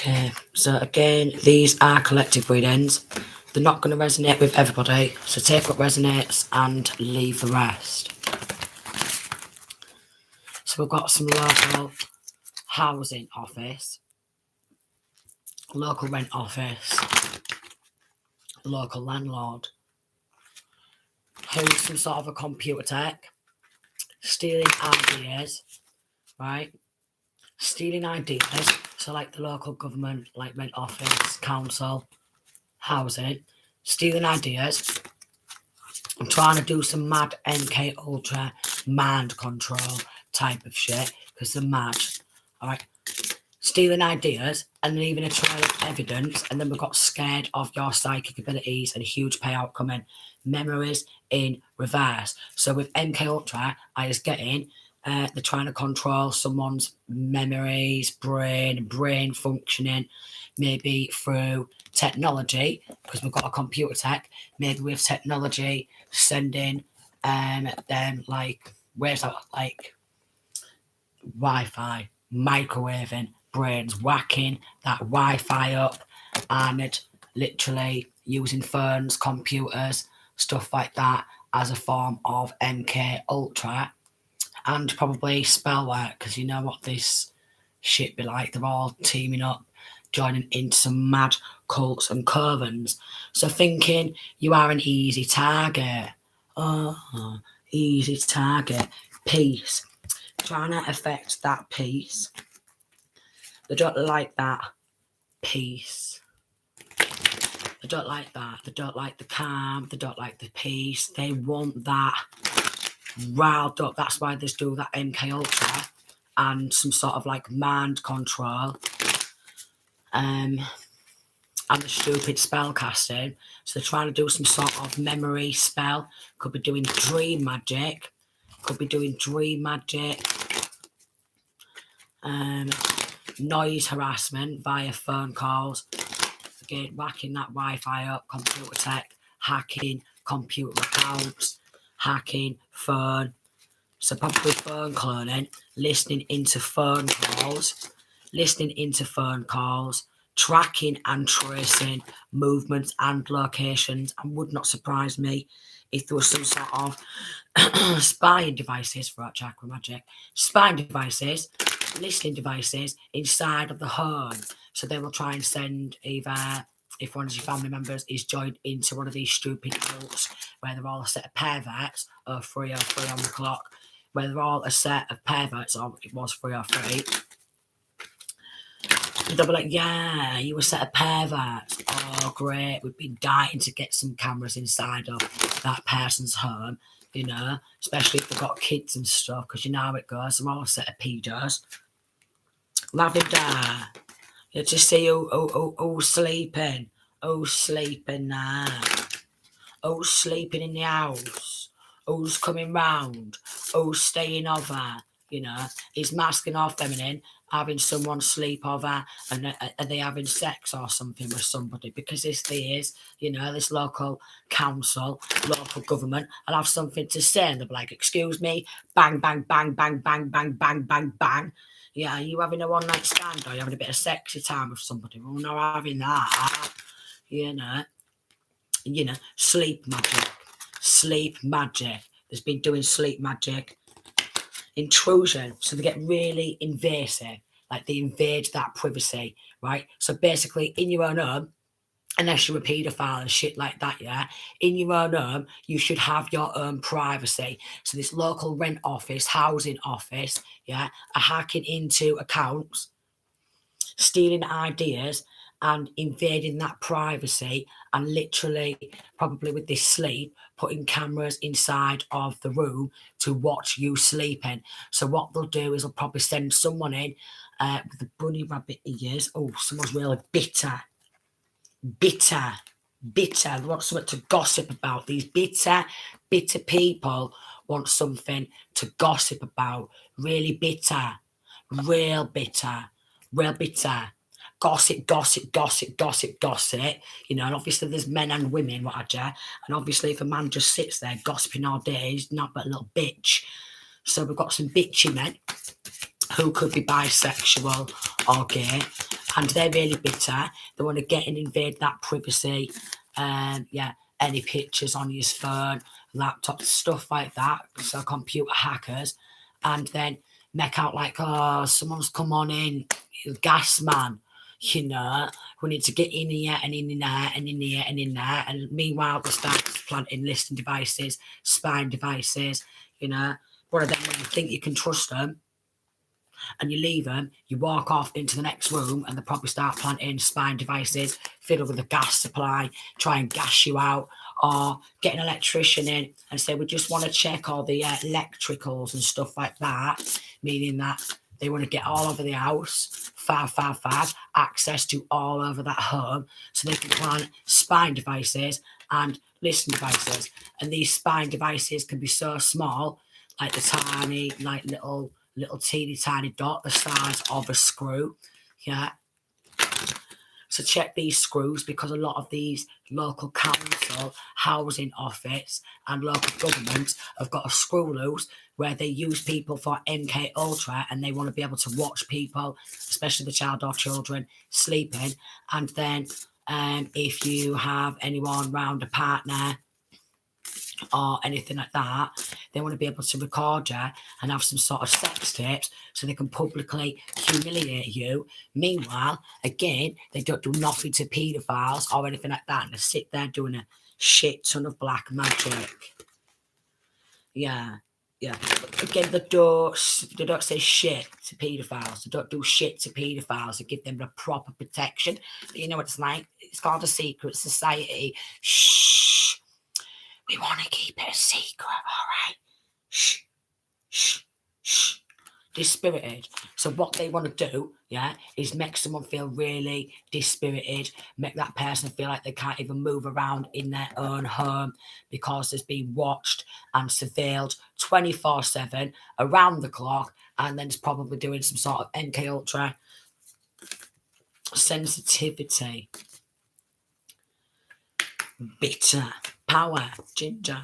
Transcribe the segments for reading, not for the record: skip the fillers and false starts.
Okay, so again, these are collective readings. They're not going to resonate with everybody, so take what resonates and leave the rest. So we've got some local housing office, local rent office, local landlord, who's some sort of a computer tech, stealing ideas, right? Stealing ideas, so like the local government, like rent office, council, housing, stealing ideas. I'm trying to do some mad MK Ultra mind control type of shit because they're mad. Alright. Stealing ideas and then even a trail of evidence, and then we've got scared of your psychic abilities and a huge payout coming. Memories in reverse. So with MK Ultra, I was getting they're trying to control someone's memories, brain functioning, maybe through technology, because we've got a computer tech, maybe with technology sending them like waves out like Wi-Fi, microwaving brains, whacking that Wi-Fi up and literally using phones, computers, stuff like that as a form of MK Ultra. And probably spell work, because you know what this shit be like. They're all teaming up, joining into some mad cults and covens. So thinking you are an easy target. Oh, easy target. Peace. Trying to affect that peace. They don't like that peace. They don't like that. They don't like the calm. They don't like the peace. They want that riled up. That's why they do that MK Ultra and some sort of like mind control and the stupid spell casting. So they're trying to do some sort of memory spell. Could be doing dream magic. Noise harassment via phone calls. Again, whacking that Wi-Fi up, computer tech, hacking computer accounts, hacking phone. So probably phone cloning, listening into phone calls, tracking and tracing movements and locations. And would not surprise me if there was some sort of spying devices for chakra magic, spying devices, listening devices inside of the home. So they will try and send either, if one of your family members is joined into one of these stupid cults where they're all a set of perverts, or 3 or 3 on the clock, where they're all a set of perverts, or it was 3 or 3. And they'll be like, yeah, you were a set of perverts. Oh, great. We've been dying to get some cameras inside of that person's home, you know, especially if they've got kids and stuff, because you know how it goes. They're all a set of pedos. Lavender. You just see who's sleeping. Who's sleeping now? Who's sleeping in the house? Who's coming round? Who's staying over? You know, is masculine or feminine having someone sleep over, and are they having sex or something with somebody? Because if there is, you know, this local council, local government, I'll have something to say, and they'll be like, excuse me, bang, bang, bang, bang, bang, bang, bang, bang, bang. Yeah, are you having a one night stand, or are you having a bit of sexy time with somebody? Well, not having that, you know, sleep magic. There's been doing sleep magic. Intrusion, so they get really invasive, like they invade that privacy, right? So basically, in your own home, unless you're a paedophile and shit like that, yeah, in your own home, you should have your own privacy. So this local rent office, housing office, yeah, are hacking into accounts, stealing ideas and invading that privacy, and literally, probably with this sleep, putting cameras inside of the room to watch you sleeping. So what they'll do is they'll probably send someone in with the bunny rabbit ears. Oh, someone's really bitter. They want something to gossip about. These bitter people want something to gossip about. Really bitter. Real bitter. Gossip. You know, and obviously there's men and women, what have you. And obviously if a man just sits there gossiping all day, he's not but a little bitch. So we've got some bitchy men who could be bisexual or gay, and they're really bitter. They want to get and invade that privacy. Yeah, any pictures on your phone, laptop, stuff like that. So computer hackers, and then make out like, oh, someone's come on in, gas man. You know, we need to get in here and in there and in here and in there. And meanwhile, they start planting listening devices, spying devices. You know, one of them when you think you can trust them, and you leave them, you walk off into the next room and they probably start planting spying devices, fiddle with the gas supply, try and gas you out, or get an electrician in and say, we just want to check all the electricals and stuff like that, meaning that they want to get all over the house, far, access to all over that home, so they can plant spying devices and listening devices. And these spying devices can be so small, like the tiny, like little teeny tiny dot the size of a screw. Yeah. So check these screws, because a lot of these local council, housing office and local governments have got a screw loose where they use people for MK Ultra, and they want to be able to watch people, especially the child or children, sleeping. And then if you have anyone round a partner or anything like that, they want to be able to record you and have some sort of sex tapes so they can publicly humiliate you. Meanwhile, again, they don't do nothing to paedophiles or anything like that, and they sit there doing a shit ton of black magic. Yeah. But again, they don't say shit to paedophiles. They don't do shit to paedophiles. They give them the proper protection. But you know what it's like? It's called a secret society. Shh. We want to keep it a secret, all right? Shh. Dispirited. So what they want to do, yeah, is make someone feel really dispirited, make that person feel like they can't even move around in their own home because there's been watched and surveilled 24/7 around the clock, and then it's probably doing some sort of MK Ultra sensitivity. Bitter. Power. Ginger.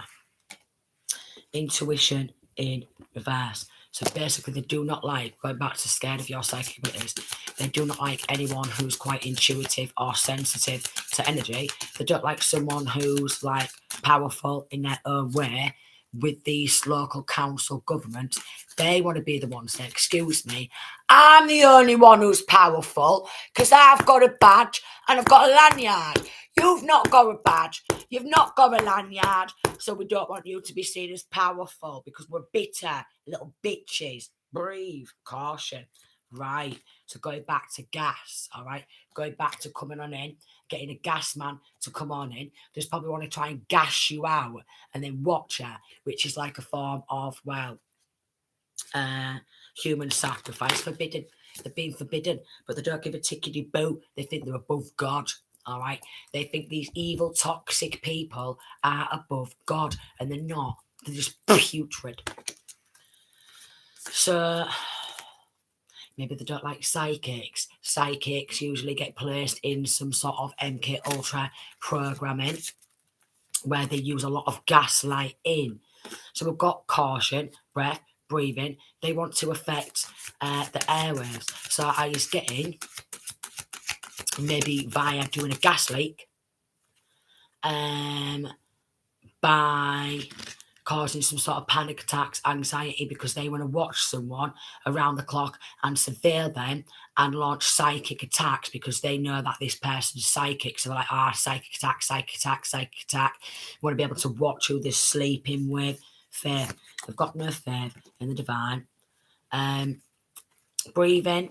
Intuition in reverse. So basically, they do not like, going back to scared of your psychic abilities, they do not like anyone who's quite intuitive or sensitive to energy. They don't like someone who's like powerful in their own way. With these local council governments, they want to be the ones that, excuse me, I'm the only one who's powerful because I've got a badge and I've got a lanyard. You've not got a badge. You've not got a lanyard. So we don't want you to be seen as powerful because we're bitter little bitches. Breathe. Caution. Right. So going back to gas, all right? Going back to coming on in, getting a gas man to come on in. They probably want to try and gas you out and then watch her, which is like a form of, well, human sacrifice. Forbidden. They're being forbidden, but they don't give a tickety boo. They think they're above God. All right. They think these evil, toxic people are above God, and they're not. They're just putrid. So maybe they don't like psychics. Psychics usually get placed in some sort of MK Ultra programming where they use a lot of gaslight in. So we've got caution, breath, breathing. They want to affect the airwaves. So I was getting maybe via doing a gas leak, by causing some sort of panic attacks, anxiety, because they want to watch someone around the clock and surveil them and launch psychic attacks because they know that this person's psychic. So they're like, psychic attack. Want to be able to watch who they're sleeping with. Faith. They've got no faith in the divine. Breathing.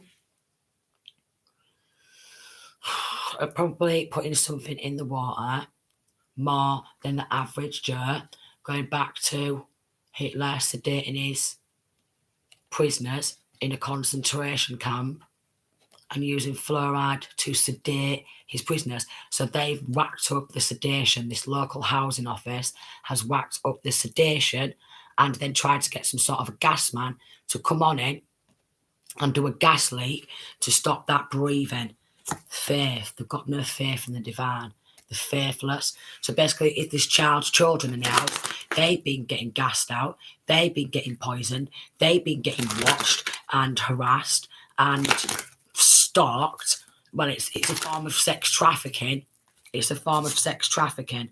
Probably putting something in the water more than the average Joe. Going back to Hitler sedating his prisoners in a concentration camp and using fluoride to sedate his prisoners. So they've whacked up the sedation. This local housing office has whacked up the sedation and then tried to get some sort of a gas man to come on in and do a gas leak to stop that breathing. Faith. They've got no faith in the divine. They're faithless. So basically, if there's children in the house, they've been getting gassed out, they've been getting poisoned, they've been getting watched and harassed and stalked Well, it's a form of sex trafficking. It's a form of sex trafficking.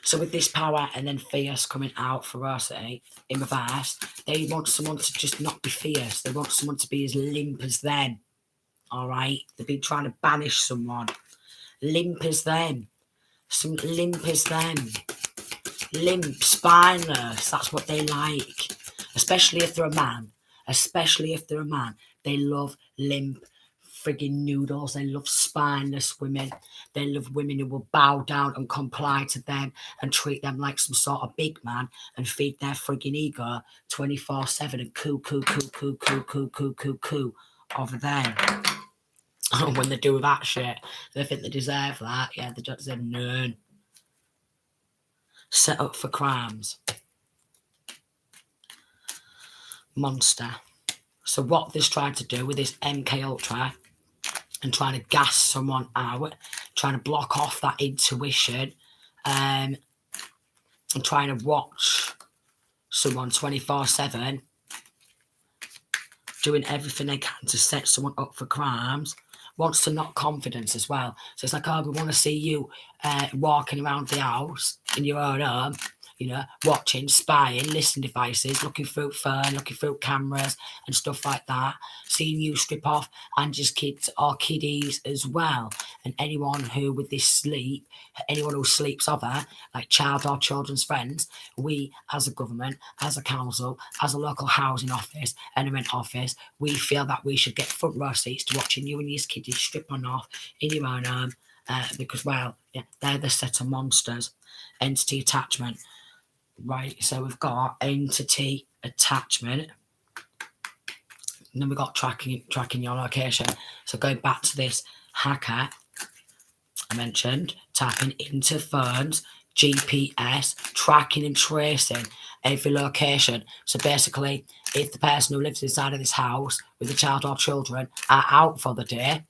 So with this power and then fierce coming out, ferocity in reverse, they want someone to just not be fierce. They want someone to be as limp as them. All right? They've been trying to banish someone. Limp as them. Some limp as them. Limp, spineless. That's what they like. Especially if they're a man. Especially if they're a man. They love limp frigging noodles. They love spineless women. They love women who will bow down and comply to them and treat them like some sort of big man and feed their frigging ego 24/7 and coo over them. When they do that shit, they think they deserve that. Yeah, they just say no. Set up for crimes. Monster. So what this tried to do with this MK Ultra and trying to gas someone out, trying to block off that intuition, and trying to watch someone 24/7, doing everything they can to set someone up for crimes, wants to knock confidence as well. So it's like, oh, we want to see you walking around the house in your own home, you know, watching, spying, listening devices, looking through phone, looking through cameras and stuff like that, seeing you strip off and just kids or kiddies as well. And anyone who with this sleep, anyone who sleeps over, like child or children's friends, we as a government, as a council, as a local housing office and a rent office, we feel that we should get front row seats to watching you and your kiddies stripping off in your own home because, well, yeah, they're the set of monsters. Entity attachment. Right, so we've got entity attachment. And then we've got tracking your location. So going back to this hacker I mentioned, tapping into phones, GPS, tracking and tracing every location. So basically, if the person who lives inside of this house with a child or children are out for the day,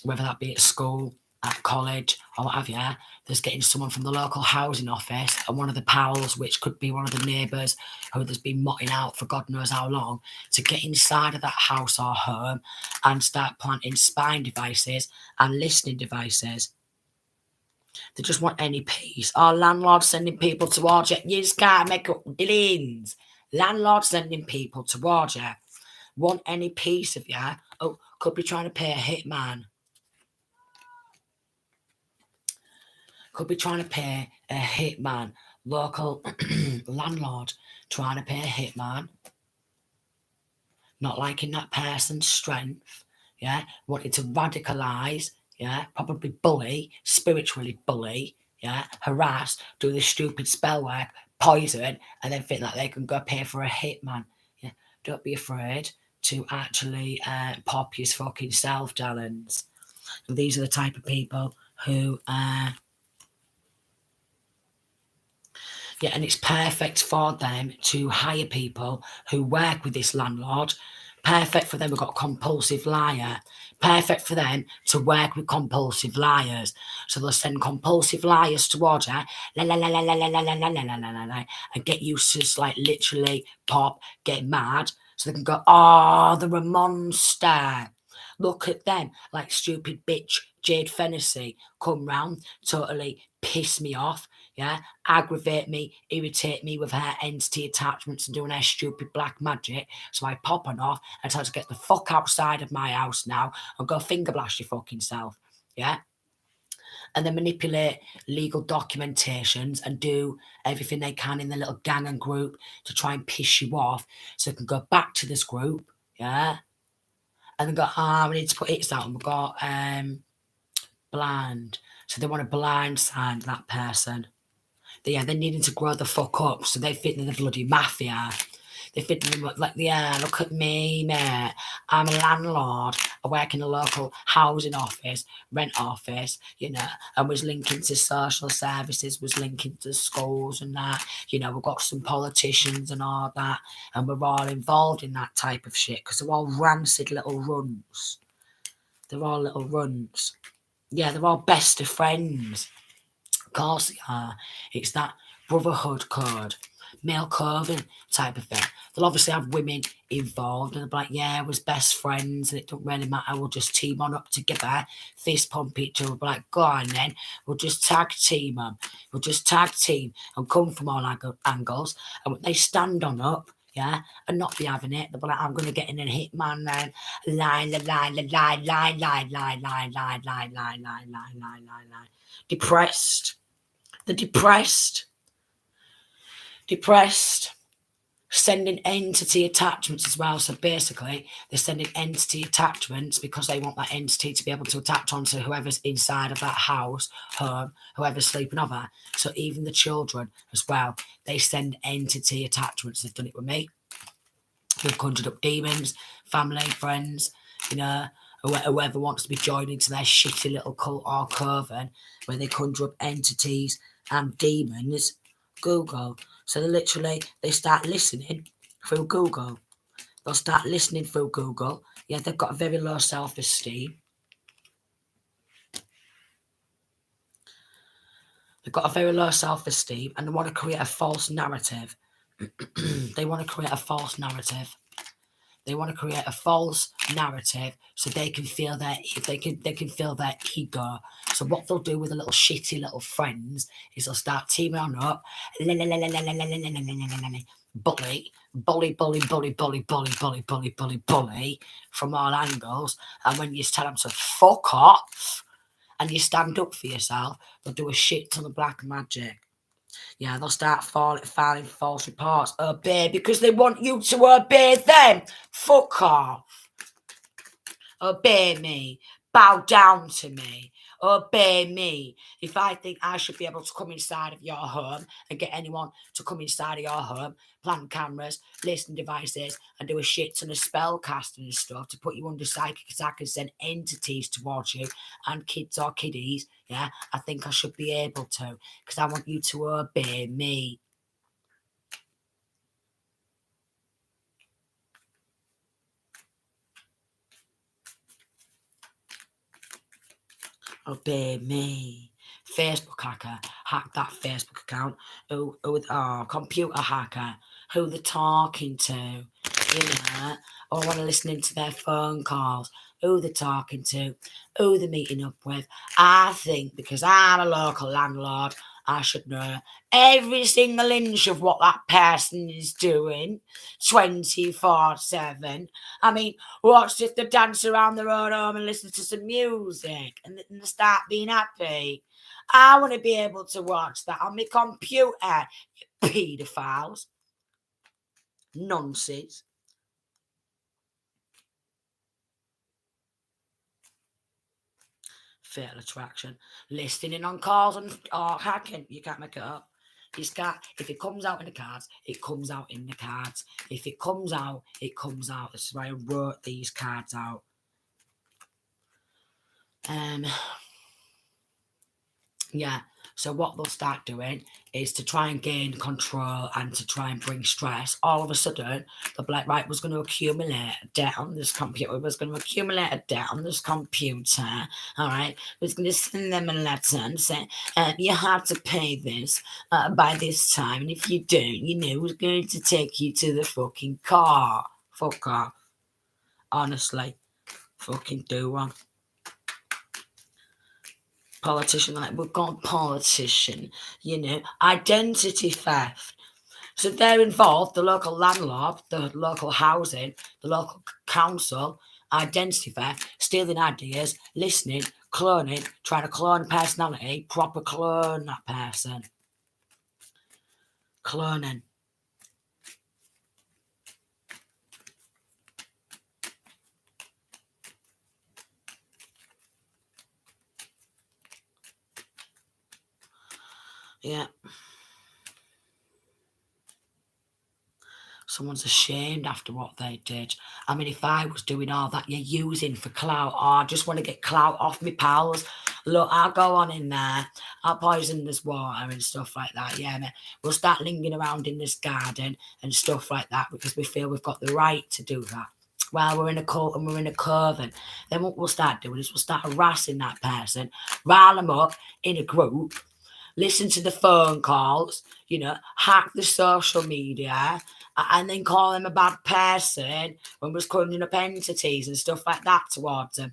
whether that be at school, at college, or what have you, there's getting someone from the local housing office and one of the pals, which could be one of the neighbours who has been motting out for God knows how long, to get inside of that house or home and start planting spying devices and listening devices. They just want any peace. Our landlord sending people towards you. You just can't make up dealings. Landlord sending people towards you. Want any piece of you. Oh, could be trying to pay a hitman. Could be trying to pay a hitman. Local landlord trying to pay a hitman. Not liking that person's strength. Yeah. Wanting to radicalise. Yeah. Probably bully. Spiritually bully. Yeah. Harass. Do this stupid spell work. Poison. And then think that they can go pay for a hitman. Yeah. Don't be afraid to actually pop your fucking self, darlings. These are the type of people who yeah, and it's perfect for them to hire people who work with this landlord. Perfect for them. We've got compulsive liar. Perfect for them to work with compulsive liars. So they'll send compulsive liars towards her, and get you to just like literally pop, get mad, so they can go, oh, they're a monster. Look at them, like stupid bitch Jade Fennessy, come round, totally piss me off, yeah, aggravate me, irritate me with her entity attachments and doing her stupid black magic. So I pop on off and tell her to get the fuck outside of my house now and go finger blast your fucking self, yeah. And then manipulate legal documentations and do everything they can in the little gang and group to try and piss you off so they can go back to this group, yeah. And then go, we need to put it out and we've got blind. So they want to blindside that person. They're needing to grow the fuck up. So they fit in the bloody mafia. They fit in like, yeah, look at me, mate. I'm a landlord. I work in a local housing office, rent office, you know, and was linking to social services, was linking to schools and that. You know, we've got some politicians and all that, and we're all involved in that type of shit because they're all rancid little runts. They're all little runts. Yeah, they're all best of friends. Of course they are. It's that brotherhood code. male curving type of thing. They'll obviously have women involved, and they'll be like, yeah, we're best friends, and it don't really matter. We'll just team on up together, fist pump each other. We'll be like, go on then, we'll just tag team them. We'll just tag team and come from all angles. And when they stand on up, yeah, and not be having it, they'll be like, I'm going to get in and hit man then. Line. Depressed. The depressed, sending entity attachments as well. So basically, they're sending entity attachments because they want that entity to be able to attach onto whoever's inside of that house, home, whoever's sleeping over. So even the children as well, they send entity attachments. They've done it with me. They've conjured up demons, family, friends, whoever wants to be joined into their shitty little cult or coven, where they conjure up entities and demons. Google. So they start listening through Google. They'll start listening through Google. Yeah, they've got a very low self-esteem. They've got a very low self-esteem, and they want to create a false narrative. They want to create a false narrative. They want to create a false narrative so they can feel they can feel their ego. So what they'll do with the little shitty little friends is they'll start teaming on up, bully from all angles. And when you tell them to fuck off and you stand up for yourself, they'll do a shit ton of black magic. Yeah, they'll start filing false reports. Obey because they want you to obey them. Fuck off. Obey me. Bow down to me. Obey me. If I think I should be able to come inside of your home and get anyone to come inside of your home, plant cameras, listening devices, and do a shit ton of spell casting and stuff to put you under psychic attack and send entities towards you and kids or kiddies, yeah, I think I should be able to because I want you to obey me. Obey me. Facebook hacker, hack that Facebook account. Computer hacker, who they're talking to, or want to listen to their phone calls, who they're talking to, who they're meeting up with. I think because I'm a local landlord, I should know every single inch of what that person is doing 24/7. I mean, watch if they dance around their own home and listen to some music and they start being happy. I want to be able to watch that on my computer, you paedophiles. Nonsense. Fatal attraction. Listening on calls and hacking. You can't make it up. If it comes out in the cards, it comes out in the cards. If it comes out, it comes out. This is why I wrote these cards out. Yeah. So what they'll start doing is to try and gain control and to try and bring stress. All of a sudden, they'll be like, right, was going to accumulate down this computer. Was going to accumulate down this computer. All right. Was going to send them a letter and say, you have to pay this by this time. And if you don't, we're going to take you to the fucking car. Fuck off. Honestly. Fucking do one. Politician, like we've got a politician, identity theft. So they're involved, the local landlord, the local housing, the local council, identity theft, stealing ideas, listening, cloning, trying to clone personality, proper clone that person. Cloning. Yeah. Someone's ashamed after what they did. I mean, if I was doing all that you're using for clout, I just want to get clout off me pals. Look, I'll go on in there. I'll poison this water and stuff like that. Yeah, man. We'll start lingering around in this garden and stuff like that because we feel we've got the right to do that. Well, we're in a cult and we're in a coven. Then what we'll start doing is we'll start harassing that person, rile them up in a group, listen to the phone calls, hack the social media, and then call them a bad person when was conjuring up entities and stuff like that towards them.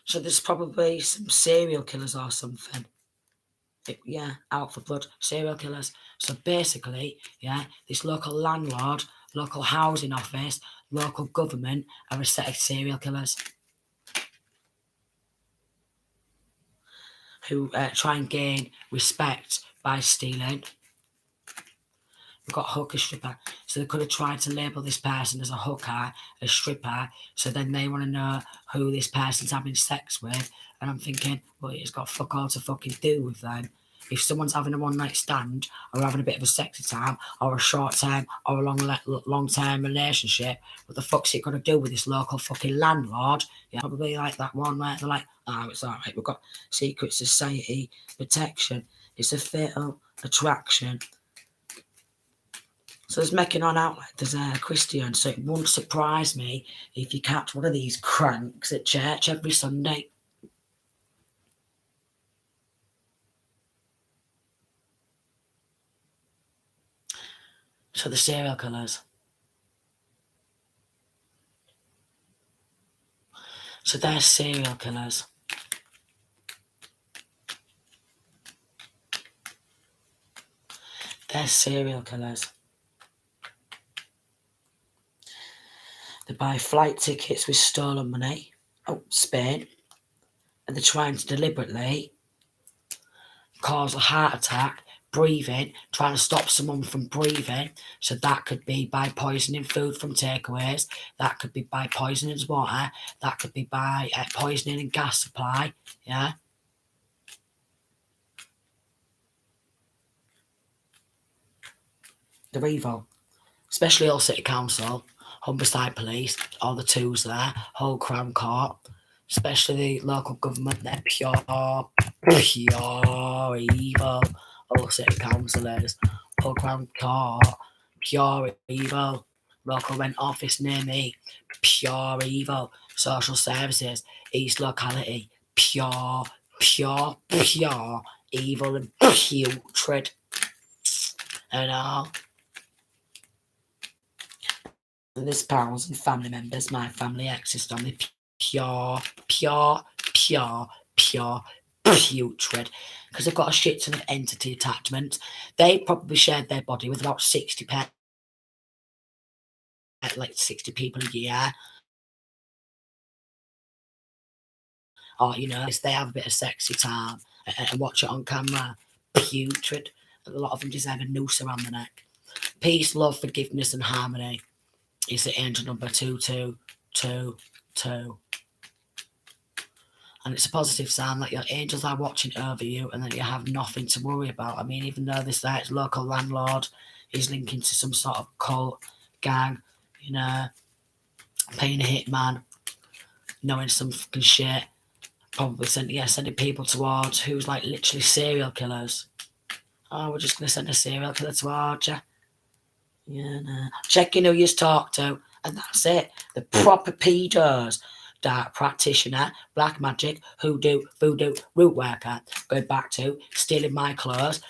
So there's probably some serial killers or something. Out for blood, serial killers. So basically, this local landlord, local housing office, local government are a set of serial killers who try and gain respect by stealing. We've got hooker stripper. So they could have tried to label this person as a hooker, a stripper, so then they want to know who this person's having sex with. And I'm thinking, well, it's got fuck all to fucking do with them. If someone's having a one-night stand or having a bit of a sexy time or a short-term or a long-term relationship, what the fuck's it got to do with this local fucking landlord? Probably like that one where they're like, oh, it's all right, we've got secret society protection. It's a fatal attraction. So there's making on out like there's a Christian, so it won't surprise me if you catch one of these cranks at church every Sunday. So the serial killers. So they're serial killers. They're serial killers. They buy flight tickets with stolen money. Spain. And they're trying to deliberately cause a heart attack, breathing, trying to stop someone from breathing. So that could be by poisoning food from takeaways. That could be by poisoning water. That could be by poisoning and gas supply. Yeah. They're evil. Especially all City Council, Humberside Police, all the twos there, whole Crown Court, especially the local government, they're pure evil. All City Councillors, whole Crown Court, pure evil. Local rent office near me, pure evil. Social services, East locality, pure evil and putrid. And all. And there's pals and family members, my family, exes, family, pure putrid. Because they've got a shit ton of entity attachment. They probably shared their body with about 60 pets, like 60 people a year. Or, they have a bit of sexy time and watch it on camera. Putrid. A lot of them deserve a noose around the neck. Peace, love, forgiveness, and harmony is the angel number 2222. And it's a positive sign that your angels are watching over you and that you have nothing to worry about. I mean, even though this local landlord is linking to some sort of cult, gang, paying a hitman, knowing some fucking shit, probably sending people towards who's like literally serial killers. Oh, we're just going to send a serial killer towards you. Checking who you talk to, and that's it. The proper pedos. Dark practitioner, black magic, hoodoo, voodoo, root worker. Going back to stealing my clothes,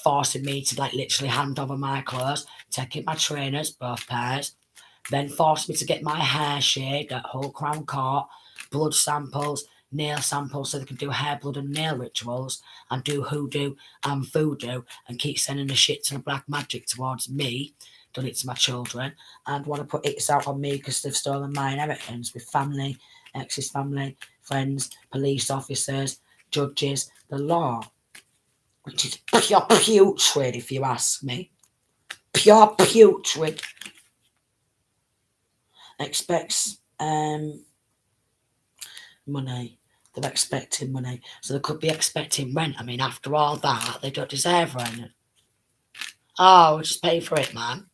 forcing me to literally hand over my clothes, taking my trainers, both pairs, then forced me to get my hair shaved at Whole Crown Court, blood samples, nail samples so they can do hair, blood and nail rituals and do hoodoo and voodoo and keep sending the shit to the black magic towards me. Done it to my children and want to put it out on me because they've stolen my inheritance with family, ex's family, friends, police officers, judges, the law, which is pure putrid if you ask me. Pure putrid. Expects money. They're expecting money. So they could be expecting rent. I mean, after all that, they don't deserve rent. Oh, we'll just pay for it, man.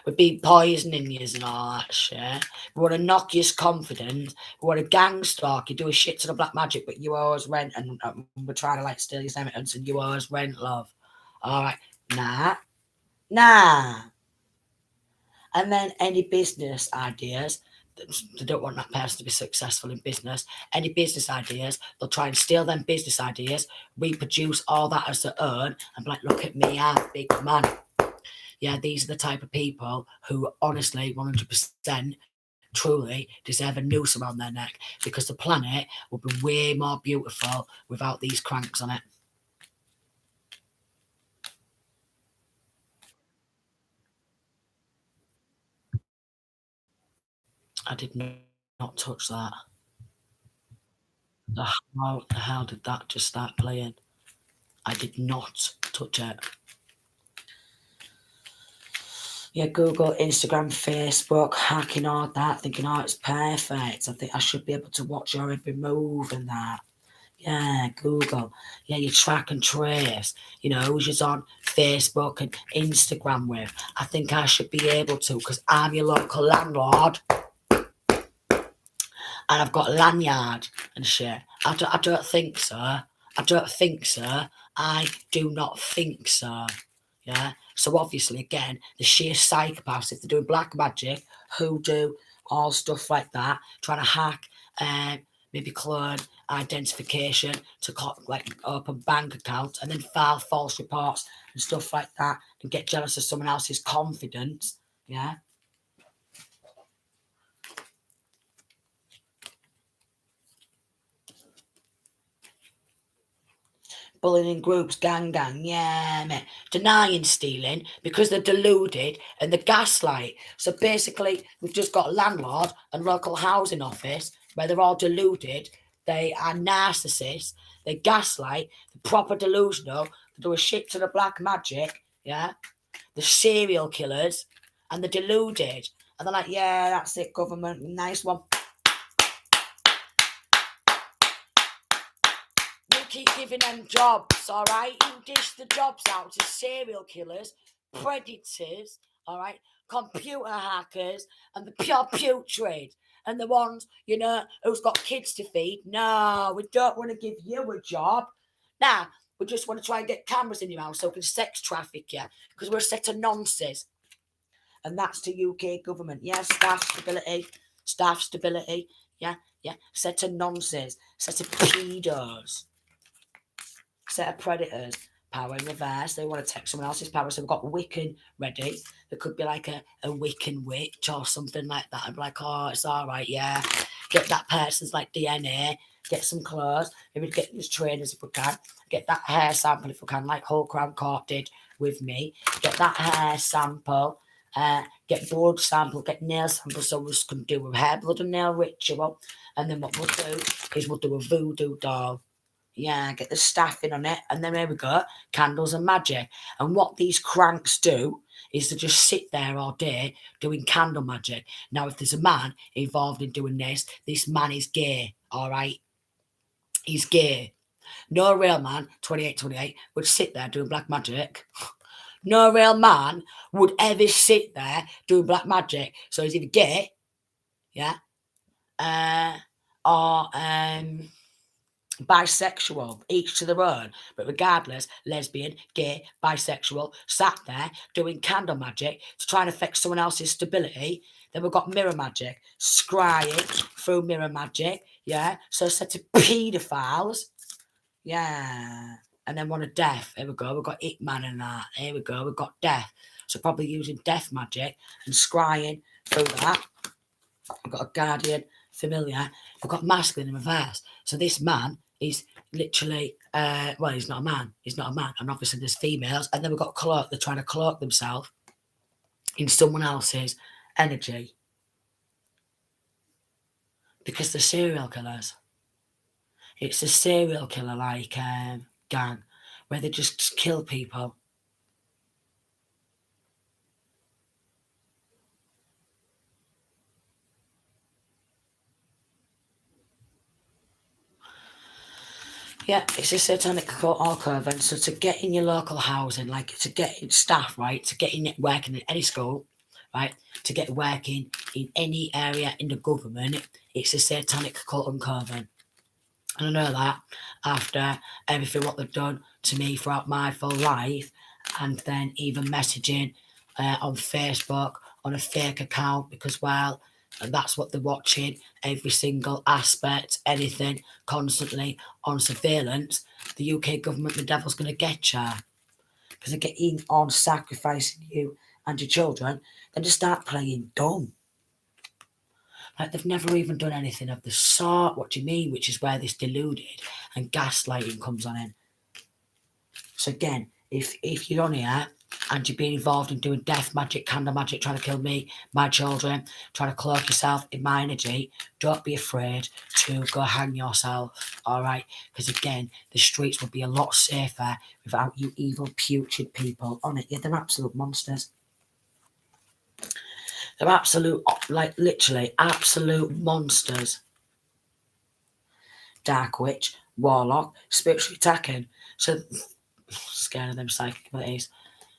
We'd be poisoning you and all that shit. We want to knock your confidence. We want to gang stalk you, do a shit to the black magic, but you owe us rent, and we're trying to steal your inheritance, and you owe us rent, love. All right, nah. And then any business ideas, they don't want that person to be successful in business. Any business ideas, they'll try and steal them business ideas, reproduce all that as their own, and be like, look at me, I'm a big man. Yeah, these are the type of people who honestly, 100%, truly deserve a noose around their neck, because the planet would be way more beautiful without these cranks on it. I did not touch that. How the hell did that just start playing? I did not touch it. Yeah, Google, Instagram, Facebook, hacking all that, thinking, oh, it's perfect. I think I should be able to watch your every move and that. Yeah, Google. Yeah, you track and trace. You know, who's on Facebook and Instagram with. I think I should be able to, because I'm your local landlord and I've got a lanyard and shit. I don't think so. I don't think so. I do not think so. Yeah. So obviously, again, the sheer psychopaths, if they're doing black magic, hoodoo, all stuff like that, trying to hack, maybe clone identification to like open bank accounts and then file false reports and stuff like that and get jealous of someone else's confidence. Yeah. Bullying groups, gang, yeah, mate. Denying stealing because they're deluded and the gaslight. So basically, we've just got landlord and local housing office where they're all deluded. They are narcissists. They gaslight. The proper delusional. They do a shit to the black magic. Yeah, the serial killers and the deluded. And they're like, yeah, that's it, government. Nice one. Keep giving them jobs, all right? You dish the jobs out to serial killers, predators, all right? Computer hackers, and the pure putrid, and the ones, you know, who's got kids to feed. No, we don't want to give you a job. Now, we just want to try and get cameras in your house so we can sex traffic you, because we're a set of nonsense. And that's the UK government. Yeah, staff stability. Yeah, set of nonsense, set of pedos. Set of predators, power in reverse. They want to take someone else's power. So we've got Wiccan ready. There could be like a Wiccan witch or something like that. I'm like, oh, it's all right, yeah. Get that person's like DNA, get some clothes, maybe get these trainers if we can, get that hair sample if we can, like Whole Crown Court did with me. Get that hair sample, get blood sample, get nail sample, so we can do a hair, blood and nail ritual. And then what we'll do is we'll do a voodoo doll. Yeah, get the staff in on it. And then there we go, candles and magic. And what these cranks do is to just sit there all day doing candle magic. Now, if there's a man involved in doing this man is gay, all right? He's gay. No real man, 28, would sit there doing black magic. No real man would ever sit there doing black magic. So he's either gay, yeah, or bisexual, each to their own, but regardless, lesbian, gay, bisexual, sat there doing candle magic to try and affect someone else's stability. Then we've got mirror magic, scrying through mirror magic, yeah. So a set of paedophiles, yeah. And then one of death. Here we go. We've got It Man and that. Here we go. We've got death. So probably using death magic and scrying through that. We've got a guardian familiar. We've got masculine in reverse. So this man is literally, well, he's not a man. He's not a man. And obviously there's females. And then we've got cloak. They're trying to cloak themselves in someone else's energy. Because they're serial killers. It's a serial killer like gang where they just kill people. Yeah, it's a satanic alcove, and so to get in your local housing, like to get in staff, right, to get in working in any school, right, to get working in any area in the government, it's a satanic cult and coven. And I know that after everything what they've done to me throughout my full life, and then even messaging on Facebook on a fake account because, well, and that's what they're watching, every single aspect, anything, constantly on surveillance. The UK government, the devil's going to get you because they're getting on sacrificing you and your children. Then just start playing dumb. Like they've never even done anything of the sort. What do you mean? Which is where this deluded and gaslighting comes on in. So again, if you're on here and you're being involved in doing death magic, candle magic, trying to kill me, my children, trying to cloak yourself in my energy, don't be afraid to go hang yourself, all right? Because again, the streets would be a lot safer without you evil, putrid people on it. Yeah, they're absolute monsters. They're absolute, like literally, absolute monsters. Dark witch, warlock, spiritually attacking. So, scared of them psychic abilities.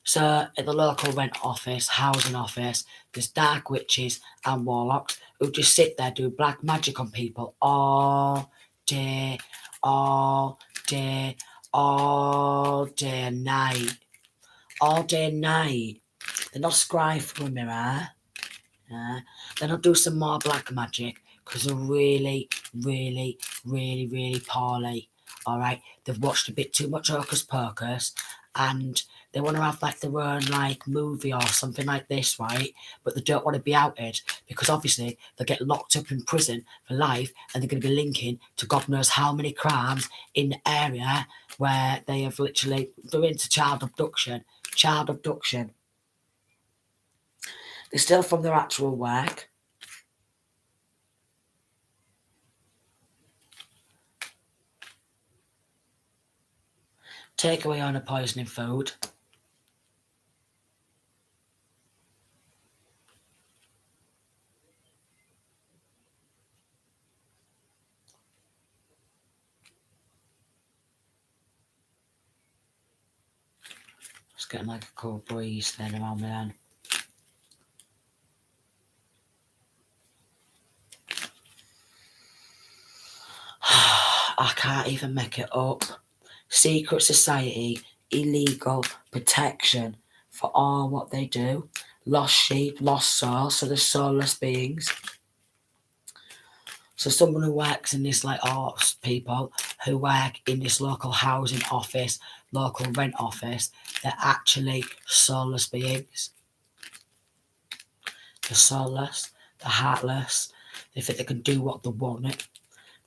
So at the local rent office, housing office, there's dark witches and warlocks who just sit there doing black magic on people all day, all day, all day and night. All day and night. They're not scry for a mirror. Then I'll do some more black magic because they're really, really, really, really poorly. Alright, they've watched a bit too much Hocus Pocus and they want to have like their own like movie or something like this, right? But they don't want to be outed because obviously they'll get locked up in prison for life and they're going to be linking to God knows how many crimes in the area where they have literally, they're into child abduction. Child abduction. They're still from their actual work. Take away on a poisoning food. Just getting like a cool breeze then around me then. I can't even make it up. Secret society, illegal protection for all what they do. Lost sheep, lost souls, so they're soulless beings. So someone who works in this, like arts people who work in this local housing office, local rent office, they're actually soulless beings. They're soulless, they're heartless, they think they can do what they want.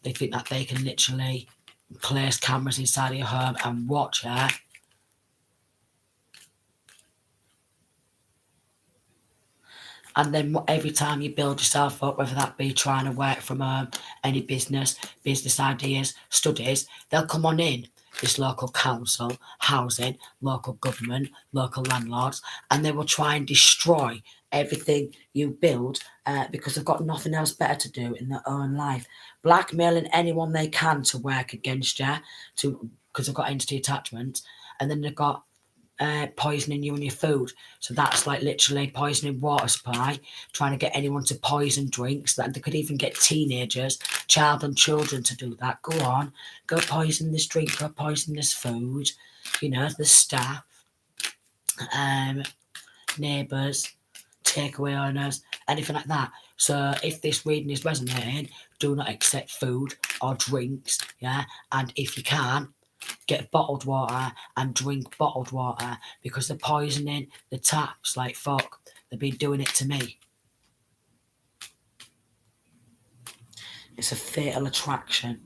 They think that they can literally place cameras inside of your home and watch it. And then every time you build yourself up, whether that be trying to work from home, any business ideas, studies, they'll come on in, this local council, housing, local government, local landlords, and they will try and destroy everything you build because they've got nothing else better to do in their own life. Blackmailing anyone they can to work against you, because they've got entity attachments, and then they've got poisoning you and your food. So that's like literally poisoning water supply, trying to get anyone to poison drinks. That they could even get teenagers, child and children to do that. Go on, go poison this drink, go poison this food. You know, the staff, neighbours, takeaway owners, anything like that. So if this reading is resonating, do not accept food or drinks, yeah? And if you can, get bottled water and drink bottled water because they're poisoning the taps like fuck. They've been doing it to me. It's a fatal attraction.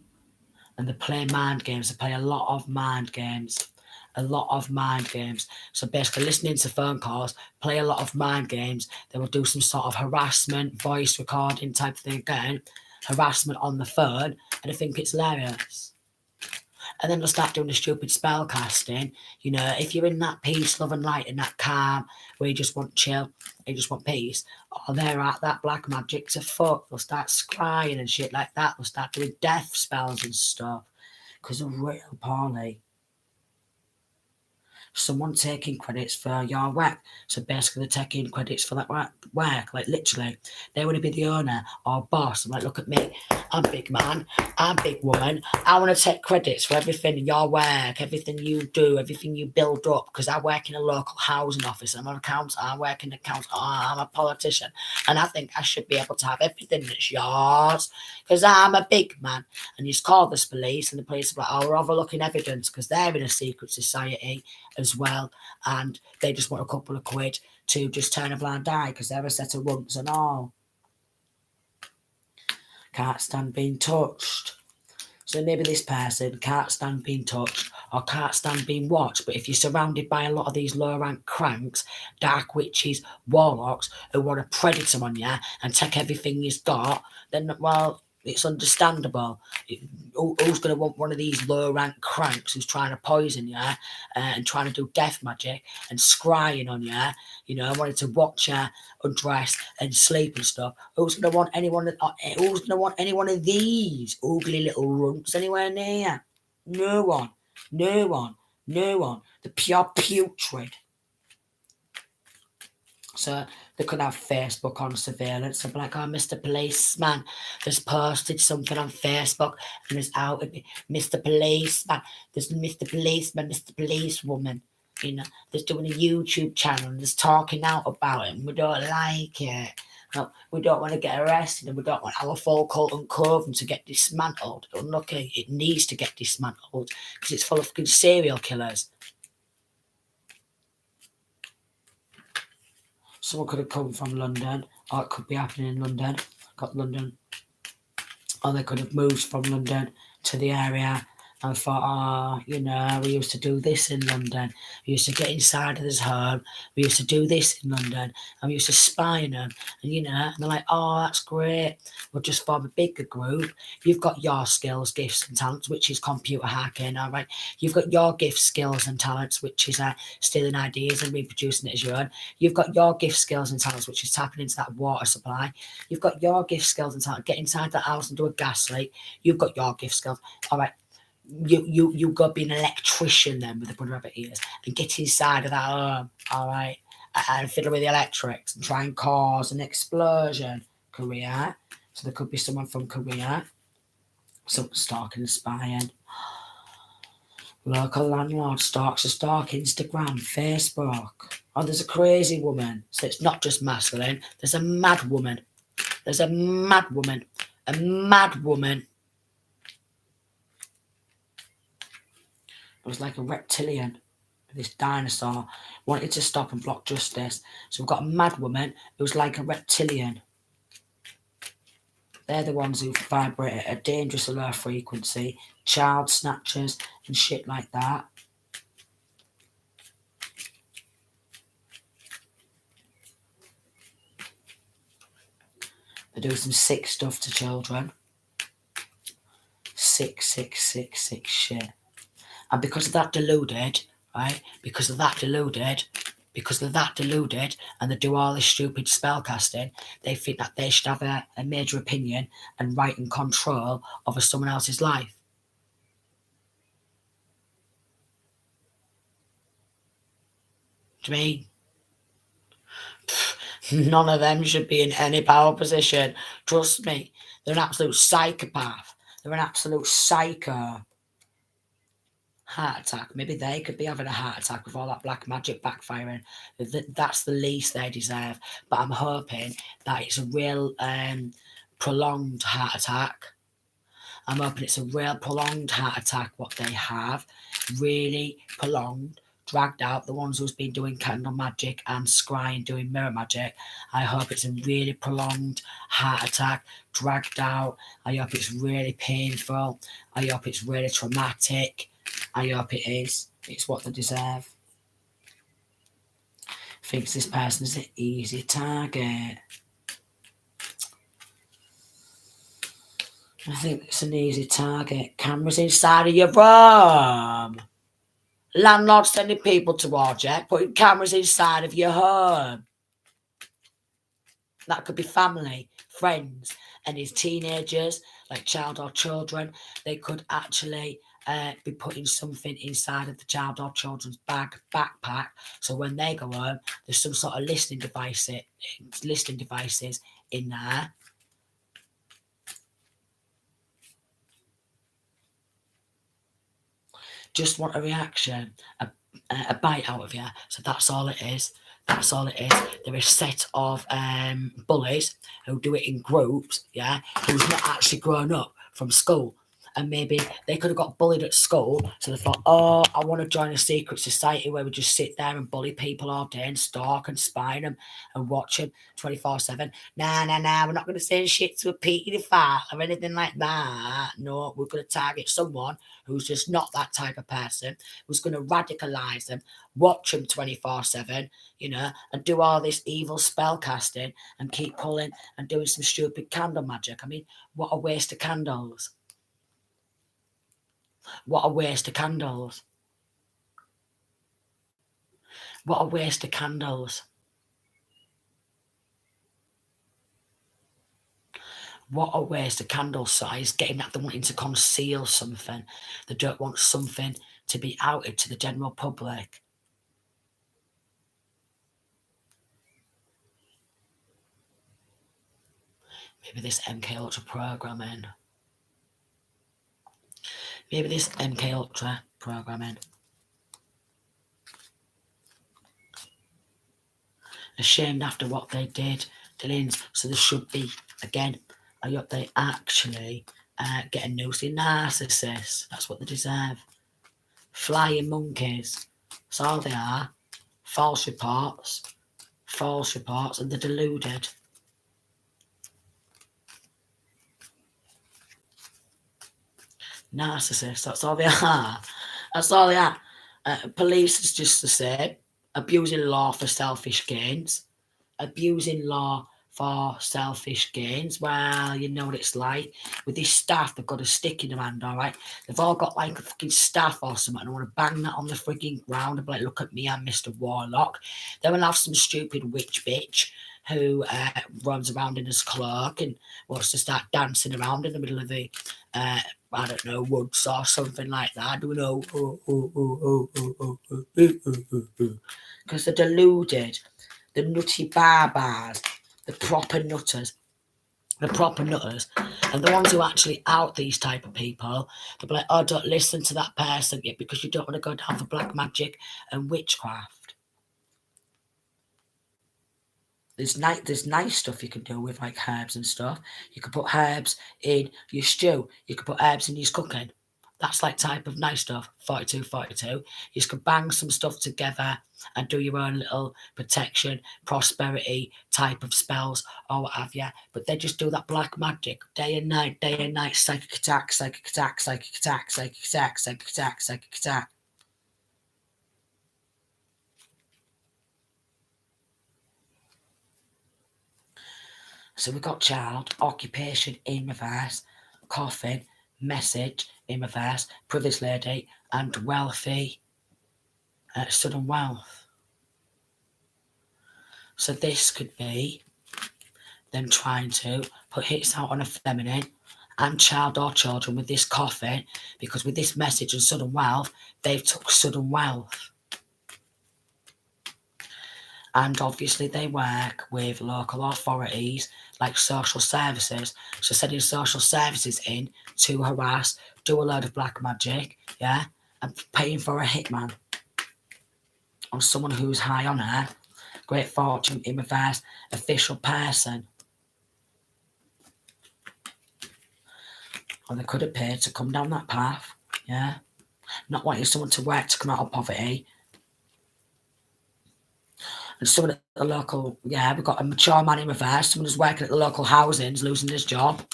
And they play mind games. They play a lot of mind games. A lot of mind games. So basically listening to phone calls, play a lot of mind games. They will do some sort of harassment, voice recording type thing again. Harassment on the phone. And I think it's hilarious. And then they'll start doing the stupid spell casting. You know, if you're in that peace, love and light, and that calm, where you just want chill, you just want peace, or they're at that black magic to fuck. They'll start scrying and shit like that. They'll start doing death spells and stuff. Because they're real poorly. someone taking credits for your work. So basically they're taking credits for that work. Like literally, they want to be the owner or boss. I'm like, look at me, I'm big man, I'm big woman. I want to take credits for everything in your work, everything you do, everything you build up. Because I work in a local housing office. I'm an accountant. I work in the council. I'm a politician, and I think I should be able to have everything that's yours. Because I'm a big man. And you call this police, and the police are like, oh, we're overlooking evidence because they're in a secret society as well, and they just want a couple of quid to just turn a blind eye because they're a set of runts and all. Can't stand being touched. So maybe this person can't stand being touched or can't stand being watched. But if you're surrounded by a lot of these low rank cranks, dark witches, warlocks who want to predator on you and take everything you've got, then, well, it's understandable. Who's going to want one of these low rank cranks who's trying to poison you and trying to do death magic and scrying on you, wanting to watch you undress and sleep and stuff? Who's going to want anyone? Who's going to want any one of these ugly little runts anywhere near? No one. No one. No one. The pure putrid. So they could have Facebook on surveillance and be like, oh, Mr. Policeman has posted something on Facebook and it's out with me. Mr. Policeman, there's Mr. Policeman, Mr. Policewoman, there's doing a YouTube channel and there's talking out about it and we don't like it. No, we don't want to get arrested and we don't want our full cult and coven to get dismantled. Unlucky, it needs to get dismantled because it's full of good serial killers. Someone could have come from London, or it could be happening in London. Got London. Or they could have moved from London to the area and thought, we used to do this in London. We used to get inside of this home. We used to do this in London. And we used to spy on them. And, and they're like, oh, that's great. We'll just form a bigger group. You've got your skills, gifts and talents, which is computer hacking, all right? You've got your gifts, skills and talents, which is stealing ideas and reproducing it as your own. You've got your gifts, skills and talents, which is tapping into that water supply. You've got your gifts, skills and talents. Get inside that house and do a gas leak. You've got your gift skills. All right. You got to be an electrician then with a bunch of rabbit ears and get inside of that home, all right, and fiddle with the electrics and try and cause an explosion. Korea. So there could be someone from Korea. Someone stalking and spying. Local landlord stalks a stalk Instagram, Facebook. Oh, there's a crazy woman. So it's not just masculine. There's a mad woman. There's a mad woman. A mad woman. It was like a reptilian. This dinosaur wanted to stop and block justice. So we've got a mad woman who's like a reptilian. They're the ones who vibrate at a dangerous low frequency, child snatchers and shit like that. They do some sick stuff to children. Sick shit. And because of that deluded, right? Because of that deluded, and they do all this stupid spell casting, they think that they should have a major opinion and right and control over someone else's life. Do you mean? None of them should be in any power position. Trust me. They're an absolute psychopath. They're an absolute psycho. Heart attack. Maybe they could be having a heart attack with all that black magic backfiring. That's the least they deserve. But I'm hoping that it's a real prolonged heart attack. I'm hoping it's a real prolonged heart attack, what they have. Really prolonged, dragged out. The ones who's been doing candle magic and scrying, doing mirror magic. I hope it's a really prolonged heart attack, dragged out. I hope it's really painful. I hope it's really traumatic. I hope it is. It's what they deserve. Thinks this person is an easy target. I think it's an easy target. Cameras inside of your room. Landlord sending people towards you, putting cameras inside of your home. That could be family, friends, and his teenagers, like child or children. They could actually be putting something inside of the child or children's backpack, so when they go home, there's some sort of listening devices in there. Just want a reaction, a bite out of you. So that's all it is. That's all it is. They're a set of bullies who do it in groups, yeah, who's not actually grown up from school. And maybe they could have got bullied at school, so they thought, oh, I want to join a secret society where we just sit there and bully people all day and stalk and spy them and watch them 24/7. Nah, we're not going to say shit to a paedophile or anything like that. No, we're going to target someone who's just not that type of person, who's going to radicalise them, watch them 24/7, you know, and do all this evil spell casting and keep pulling and doing some stupid candle magic. I mean, what a waste of candles. What a waste of candles. What a waste of candles. What a waste of candle size, getting that they're wanting to conceal something. They don't want something to be outed to the general public. Maybe this MK Ultra programming. Maybe this MK Ultra programming. Ashamed after what they did to Lynns. So there should be, again, I hope they actually get a nosy narcissist. That's what they deserve. Flying monkeys. That's all they are. False reports, and they're deluded. Narcissists, that's all they are. That's all they are. Police is just the same. Abusing law for selfish gains. Abusing law for selfish gains. Well, you know what it's like. With this staff, they've got a stick in their hand, all right? They've all got like a fucking staff or something, and I want to bang that on the frigging ground and be like, look at me, I'm Mr. Warlock. Then we'll have some stupid witch bitch who runs around in his cloak and wants to start dancing around in the middle of the, I don't know, woods or something like that. Doing because they're deluded. The nutty barbars, the proper nutters, and the ones who actually out these type of people, they'll be like, oh, don't listen to that person yet because you don't want to go down for black magic and witchcraft. There's nice stuff you can do with like herbs and stuff. You can put herbs in your stew. You can put herbs in your cooking. That's like type of nice stuff. 42. You just can bang some stuff together and do your own little protection, prosperity type of spells or what have you. But they just do that black magic day and night, psychic attack. So we've got child, occupation in reverse, coffin, message in reverse, privileged lady, and wealthy, sudden wealth. So this could be them trying to put hits out on a feminine and child or children with this coffin, because with this message and sudden wealth, they've took sudden wealth. And obviously they work with local authorities like social services. So sending social services in to harass, do a load of black magic, yeah, and paying for a hitman on someone who's high on her, great fortune in reverse, official person. Or they could have paid to come down that path, yeah. Not wanting someone to work to come out of poverty. And someone at the local, yeah, we've got a mature man in reverse. Someone who's working at the local housing is losing his job.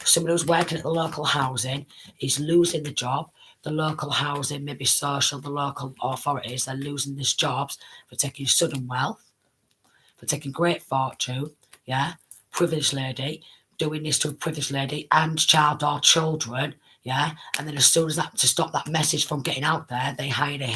Someone who's working at the local housing is losing the job. The local housing, maybe social, the local authorities, they're losing these jobs for taking sudden wealth, for taking great fortune, yeah. Privileged lady, doing this to a privileged lady and child or children, yeah. And then as soon as that, to stop that message from getting out there, they hired a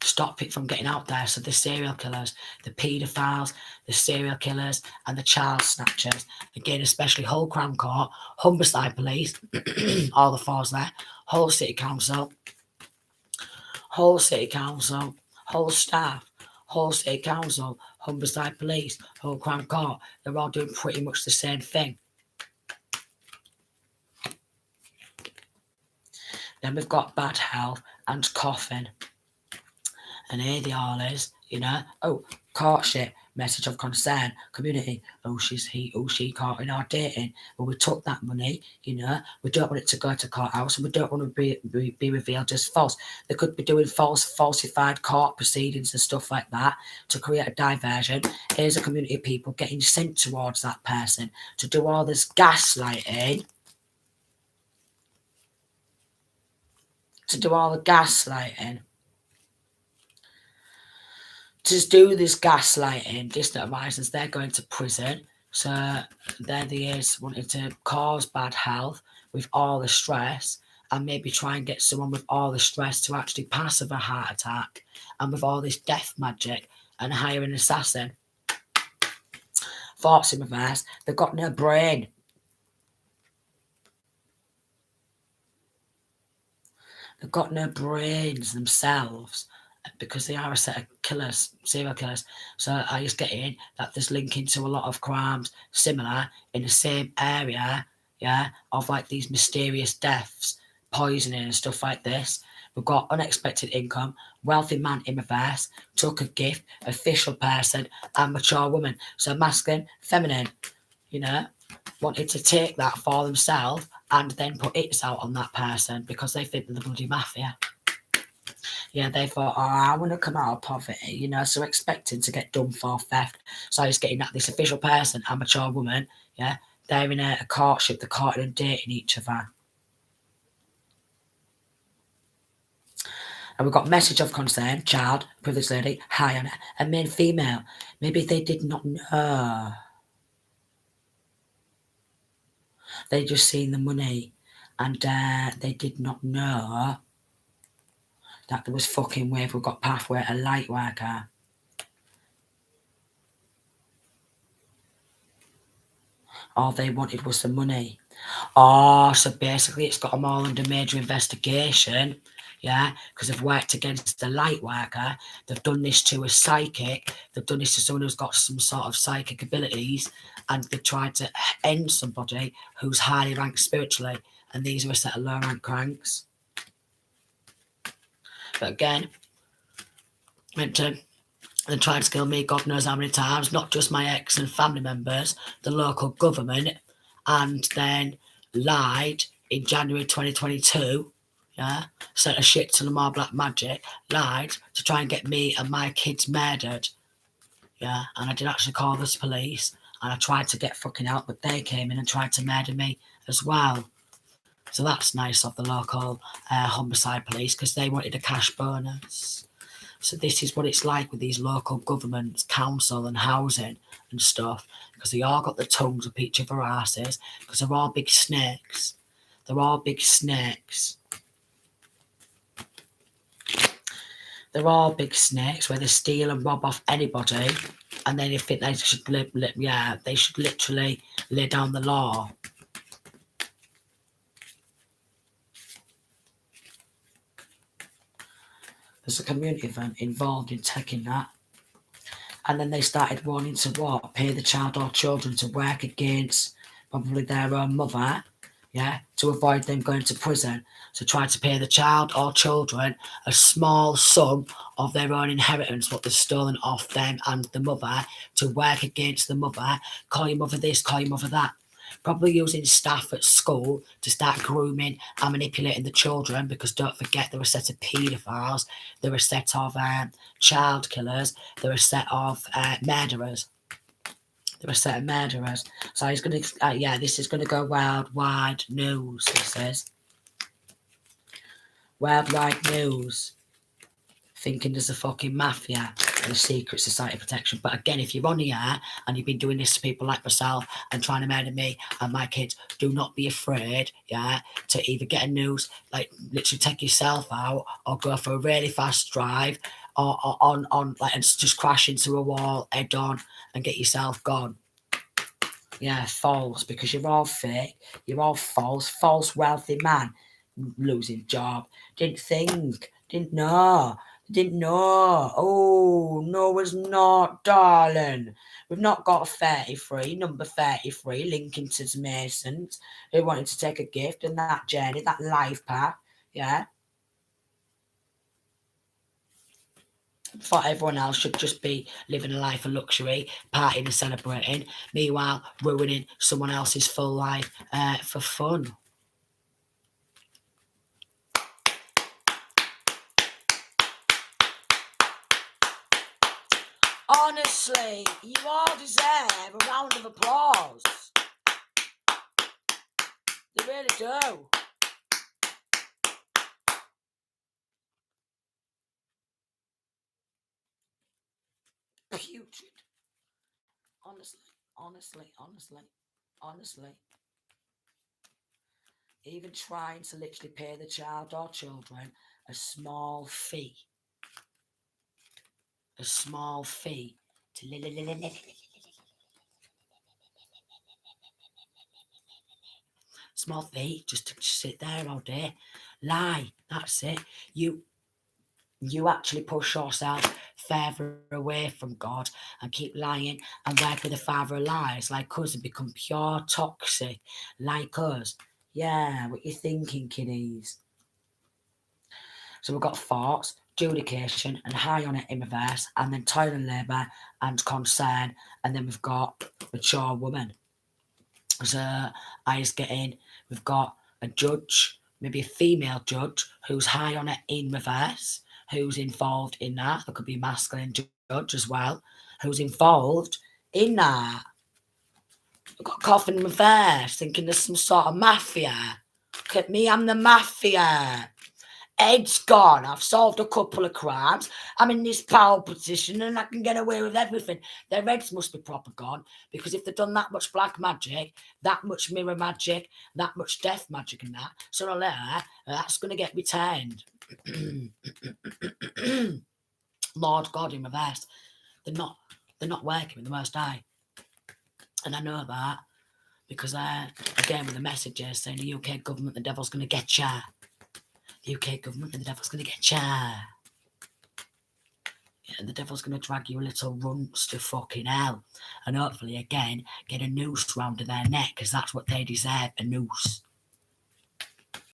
stop it from getting out there. So the serial killers, the paedophiles, the serial killers, and the child snatchers. Again, especially Hull Crown Court, Humberside Police, all the fours there, Hull City Council, Hull City Council, Hull Staff, Hull City Council, Humberside Police, Hull Crown Court. They're all doing pretty much the same thing. Then we've got bad health and coughing. And here they all is, you know. Oh, courtship, message of concern, community. Oh, she caught in our dating. Well, we took that money, you know. We don't want it to go to courthouse, and we don't want to be revealed as false. They could be doing falsified court proceedings and stuff like that to create a diversion. Here's a community of people getting sent towards that person to do all this gaslighting. To do all the gaslighting. To do this gaslighting, distant horizons, they're going to prison. So there they is, wanting to cause bad health with all the stress, and maybe try and get someone with all the stress to actually pass of a heart attack, and with all this death magic, and hire an assassin. Thoughts in reverse, they've got no brain. They've got no brains themselves, because they are a set of killers, serial killers. So I just get in that there's linking to a lot of crimes similar in the same area, yeah, of like these mysterious deaths, poisoning and stuff like this. We've got unexpected income, wealthy man in reverse, took a gift, official person, and mature woman. So masculine, feminine, you know, wanted to take that for themselves and then put it out on that person because they think they're the bloody mafia. Yeah, they thought, oh, I want to come out of poverty, you know, so expecting to get done for theft. So he's getting at this official person, amateur woman, yeah, they're in a courtship, they're courting and dating each other. And we've got message of concern, child, privileged lady, high on it, and male, female. Maybe they did not know. They just seen the money, and they did not know that there was fucking wave. We've got pathway, a light worker. All they wanted was the money. Oh, so basically it's got them all under major investigation, yeah, because they've worked against the light worker. They've done this to a psychic. They've done this to someone who's got some sort of psychic abilities, and they've tried to end somebody who's highly ranked spiritually, and these are a set of low-rank cranks. But again, they tried to kill me God knows how many times, not just my ex and family members, the local government, and then lied in January 2022, yeah, sent a shit to Lamar Black Magic, lied to try and get me and my kids murdered, yeah, and I did actually call the police, and I tried to get fucking out, but they came in and tried to murder me as well. So that's nice of the local homicide police, because they wanted a cash bonus. So this is what it's like with these local governments, council and housing and stuff, because they all got the tongues up each other's asses, because they're all big snakes. They're all big snakes. They're all big snakes where they steal and rob off anybody, and then they think they should they should literally lay down the law. There's a community event involved in taking that. And then they started wanting to what? Pay the child or children to work against probably their own mother, yeah, to avoid them going to prison. So try to pay the child or children a small sum of their own inheritance, what they've stolen off them and the mother, to work against the mother, call your mother this, call your mother that. Probably using staff at school to start grooming and manipulating the children, because don't forget they're a set of paedophiles, they're a set of child killers, they're a set of murderers. They're a set of murderers. So he's going to, this is going to go worldwide news, he says. Worldwide news. Thinking there's a fucking mafia and a secret society protection. But again, if you're on here and you've been doing this to people like myself and trying to murder me and my kids, do not be afraid, yeah, to either get a noose, like literally take yourself out, or go for a really fast drive on like, and just crash into a wall head on and get yourself gone. Yeah, false, because you're all fake, you're all false wealthy man, losing job, didn't think, didn't know. Oh, no, it's not, darling. We've not got 33, number 33, linking to the Masons who wanted to take a gift and that journey, that life path. Yeah. Thought everyone else should just be living a life of luxury, partying and celebrating, meanwhile ruining someone else's full life for fun. Honestly, you all deserve a round of applause. They really do. Putrid. Honestly. Even trying to literally pay the child or children a small fee. To small fee just to sit there all day. Lie. That's it. You actually push yourself further away from God and keep lying and work with the father of lies like us and become pure toxic like us. Yeah, what you thinking, kiddies? So we've got thoughts, judication and high on it in reverse, and then toil and labour and concern, and then we've got mature woman. So we've got a judge, maybe a female judge, who's high on it in reverse, who's involved in that. There could be a masculine judge as well, who's involved in that. I've got coffin in reverse, thinking there's some sort of mafia. Look at me, I'm the mafia. Head's gone. I've solved a couple of crimes. I'm in this power position and I can get away with everything. Their heads must be proper gone, because if they've done that much black magic, that much mirror magic, that much death magic and that, sooner or later, that's going to get returned. Lord God in reverse. They're not working with the Most High. And I know that because, again, with the messages saying the UK government, the devil's going to get ya. The UK government, and the devil's going to get ya. Yeah, and the devil's going to drag you a little runts to fucking hell. And hopefully, again, get a noose round to their neck, because that's what they deserve, a noose.